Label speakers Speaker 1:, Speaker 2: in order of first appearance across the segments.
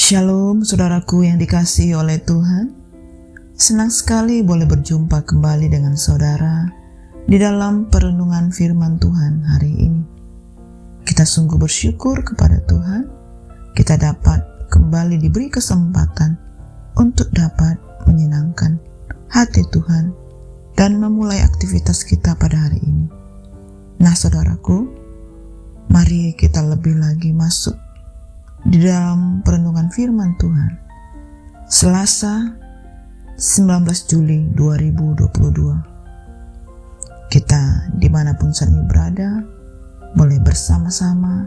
Speaker 1: Shalom saudaraku yang dikasihi oleh Tuhan. Senang sekali boleh berjumpa kembali dengan saudara di dalam perenungan firman Tuhan hari ini. Kita sungguh bersyukur kepada Tuhan, kita dapat kembali diberi kesempatan untuk dapat menyenangkan hati Tuhan dan memulai aktivitas kita pada hari ini. Nah saudaraku, mari kita lebih lagi masuk di dalam perenungan firman Tuhan Selasa 19 Juli 2022. Kita dimanapun saat ini berada boleh bersama-sama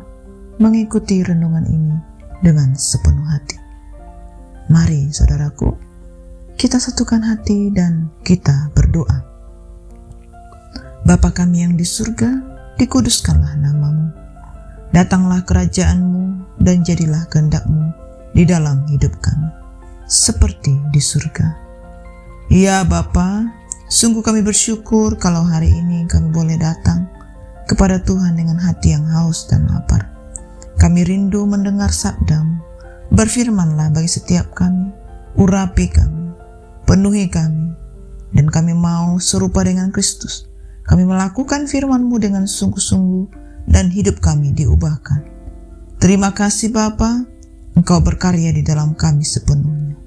Speaker 1: mengikuti renungan ini dengan sepenuh hati. Mari saudaraku, kita satukan hati dan kita berdoa. Bapa kami yang di surga, dikuduskanlah namamu. Datanglah kerajaan-Mu dan jadilah kehendak-Mu di dalam hidup kami, seperti di surga. Ya Bapa, sungguh kami bersyukur kalau hari ini kami boleh datang kepada Tuhan dengan hati yang haus dan lapar. Kami rindu mendengar sabda-Mu. Berfirmanlah bagi setiap kami, urapi kami, penuhi kami, dan kami mau serupa dengan Kristus. Kami melakukan firman-Mu dengan sungguh-sungguh dan hidup kami diubahkan. Terima kasih Bapa, Engkau berkarya di dalam kami sepenuhnya.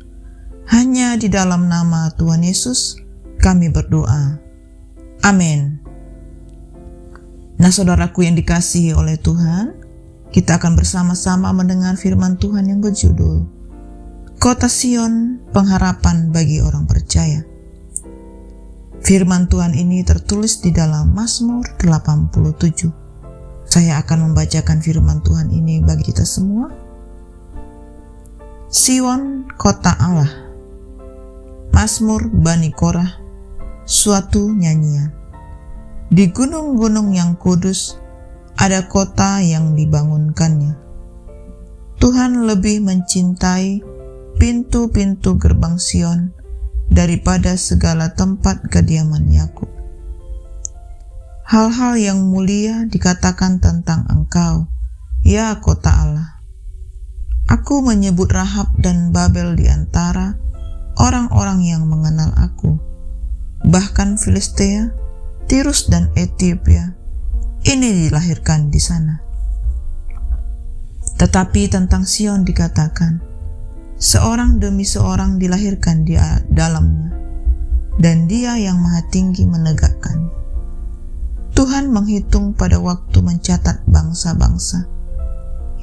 Speaker 1: Hanya di dalam nama Tuhan Yesus kami berdoa. Amin. Nah saudaraku yang dikasihi oleh Tuhan, kita akan bersama-sama mendengar firman Tuhan yang berjudul Kota Sion, Pengharapan bagi Orang Percaya. Firman Tuhan ini tertulis di dalam Mazmur 87. Saya akan membacakan firman Tuhan ini bagi kita semua. Sion, kota Allah. Mazmur Bani Korah, suatu nyanyian. Di gunung-gunung yang kudus ada kota yang dibangunkannya. Tuhan lebih mencintai pintu-pintu gerbang Sion daripada segala tempat kediaman Yakub. Hal-hal yang mulia dikatakan tentang Engkau, ya kota Allah. Aku menyebut Rahab dan Babel di antara orang-orang yang mengenal aku. Bahkan Filistea, Tirus dan Ethiopia, ini dilahirkan di sana. Tetapi tentang Sion dikatakan, seorang demi seorang dilahirkan di dalamnya, dan Dia yang Maha Tinggi menegakkannya. Tuhan menghitung pada waktu mencatat bangsa-bangsa.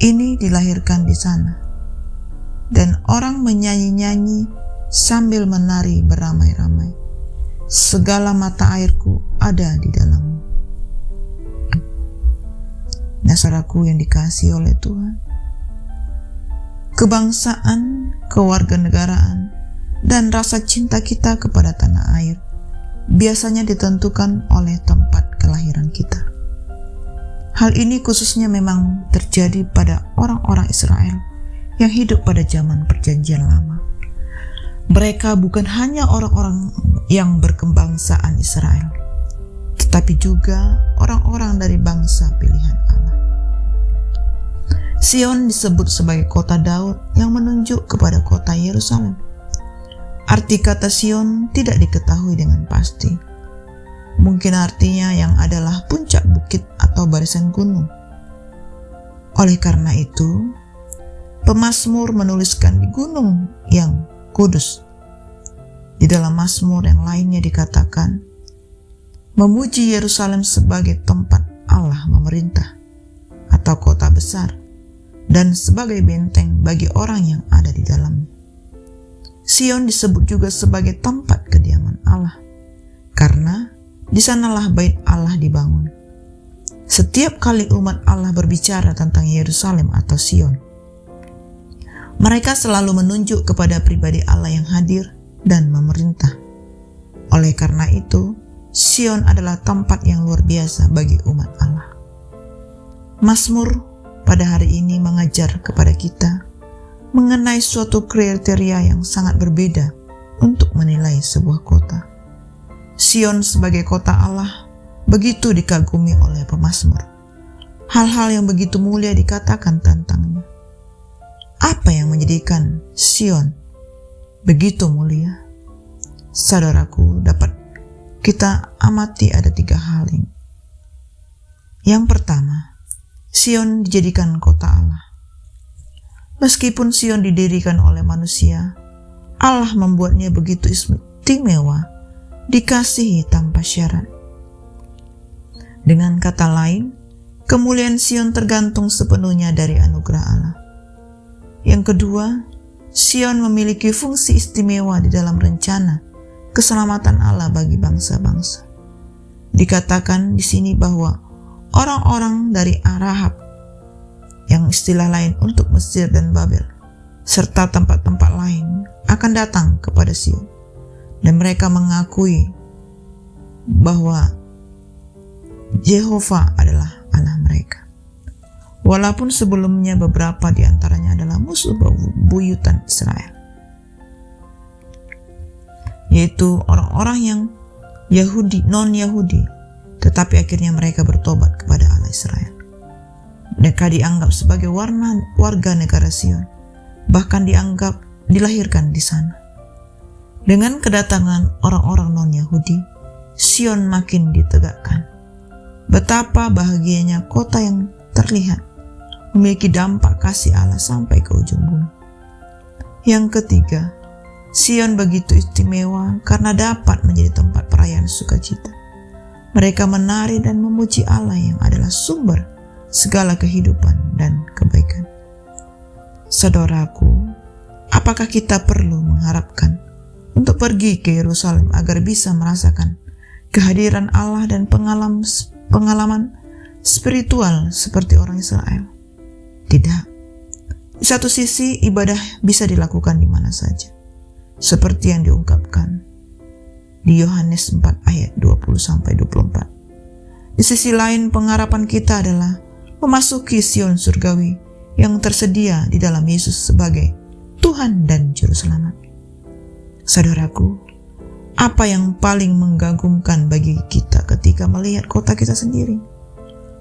Speaker 1: Ini dilahirkan di sana. Dan orang menyanyi-nyanyi sambil menari beramai-ramai. Segala mata airku ada di dalammu. Nah saudaraku yang dikasihi oleh Tuhan, kebangsaan, kewarganegaraan, dan rasa cinta kita kepada tanah air biasanya ditentukan oleh tempat kelahiran kita. Hal ini khususnya memang terjadi pada orang-orang Israel yang hidup pada zaman Perjanjian Lama. Mereka bukan hanya orang-orang yang berkebangsaan Israel, tetapi juga orang-orang dari bangsa pilihan Allah. Sion disebut sebagai kota Daud yang menunjuk kepada kota Yerusalem. Arti kata Sion tidak diketahui dengan pasti. Mungkin artinya yang adalah puncak bukit atau barisan gunung. Oleh karena itu, pemazmur menuliskan di gunung yang kudus. Di dalam mazmur yang lainnya dikatakan, memuji Yerusalem sebagai tempat Allah memerintah atau kota besar dan sebagai benteng bagi orang yang ada di dalamnya. Sion disebut juga sebagai tempat kediaman Allah, karena di sanalah bait Allah dibangun. Setiap kali umat Allah berbicara tentang Yerusalem atau Sion, mereka selalu menunjuk kepada pribadi Allah yang hadir dan memerintah. Oleh karena itu, Sion adalah tempat yang luar biasa bagi umat Allah. Mazmur pada hari ini mengajar kepada kita mengenai suatu kriteria yang sangat berbeda untuk menilai sebuah kota. Sion sebagai kota Allah begitu dikagumi oleh pemazmur. Hal-hal yang begitu mulia dikatakan tentangnya. apa yang menjadikan Sion begitu mulia? Saudaraku, dapat kita amati ada 3 hal ini. Yang pertama, Sion dijadikan kota Allah. Meskipun Sion didirikan oleh manusia, Allah membuatnya begitu istimewa, dikasihi tanpa syarat. Dengan kata lain, kemuliaan Sion tergantung sepenuhnya dari anugerah Allah. Yang kedua, Sion memiliki fungsi istimewa di dalam rencana keselamatan Allah bagi bangsa-bangsa. Dikatakan di sini bahwa orang-orang dari Arab, yang istilah lain untuk Mesir dan Babel, serta tempat-tempat lain akan datang kepada Sion, dan mereka mengakui bahwa Yehova adalah Allah mereka. Walaupun sebelumnya beberapa di antaranya adalah musuh buyutan Israel, yaitu orang-orang yang Yahudi, non-Yahudi, tetapi akhirnya mereka bertobat kepada Allah Israel. Mereka dianggap sebagai warga negara Sion, bahkan dianggap dilahirkan di sana. Dengan kedatangan orang-orang non-Yahudi, Sion makin ditegakkan. Betapa bahagianya kota yang terlihat memiliki dampak kasih Allah sampai ke ujung bumi. Yang ketiga, Sion begitu istimewa karena dapat menjadi tempat perayaan sukacita. Mereka menari dan memuji Allah yang adalah sumber segala kehidupan dan kebaikan. Saudaraku, apakah kita perlu mengharapkan untuk pergi ke Yerusalem agar bisa merasakan kehadiran Allah dan pengalaman spiritual seperti orang Israel? Tidak. Di satu sisi, ibadah bisa dilakukan di mana saja, seperti yang diungkapkan di Yohanes 4 ayat 20-24. Di sisi lain, pengharapan kita adalah memasuki Sion surgawi yang tersedia di dalam Yesus sebagai Tuhan dan Juru Selamat. Saudaraku, apa yang paling menggagumkan bagi kita ketika melihat kota kita sendiri?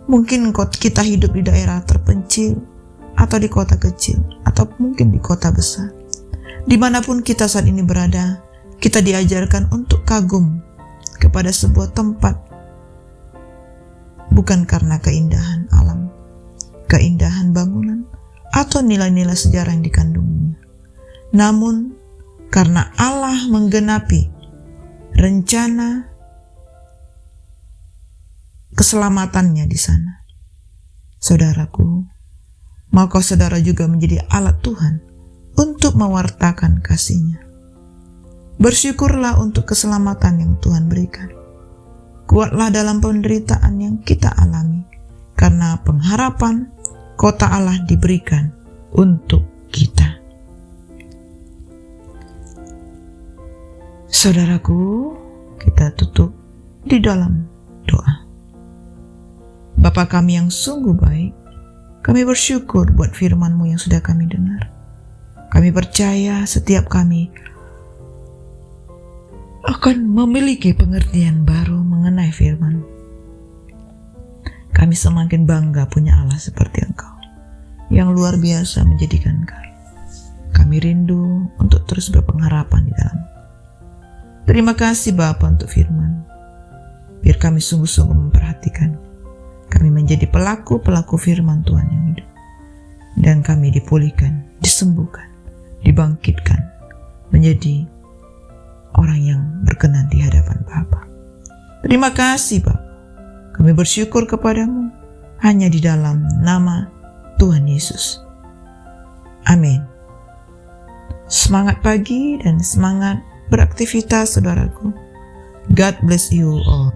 Speaker 1: Mungkin kita hidup di daerah terpencil, atau di kota kecil, atau mungkin di kota besar. Dimanapun kita saat ini berada, kita diajarkan untuk kagum kepada sebuah tempat, bukan karena keindahan alam, keindahan bangunan, atau nilai-nilai sejarah yang dikandungnya, namun karena Allah menggenapi rencana keselamatannya di sana. Saudaraku, maka saudara juga menjadi alat Tuhan untuk mewartakan kasih-Nya. Bersyukurlah untuk keselamatan yang Tuhan berikan. Kuatlah dalam penderitaan yang kita alami, karena pengharapan kota Allah diberikan untuk kita. Saudaraku, kita tutup di dalam doa. Bapa kami yang sungguh baik, kami bersyukur buat firman-Mu yang sudah kami dengar. Kami percaya setiap kami akan memiliki pengertian baru mengenai firman. Kami semakin bangga punya Allah seperti Engkau, yang luar biasa menjadikan kami. Kami rindu untuk terus berpengharapan di dalam. Terima kasih Bapa untuk firman. Biar kami sungguh-sungguh memperhatikan. Kami menjadi pelaku-pelaku firman Tuhan yang hidup. Dan kami dipulihkan, disembuhkan, dibangkitkan, menjadi orang yang berkenan di hadapan Bapa. Terima kasih Bapa. Kami bersyukur kepadamu hanya di dalam nama Tuhan Yesus. Amin. Semangat pagi dan semangat beraktivitas saudaraku. God bless you all.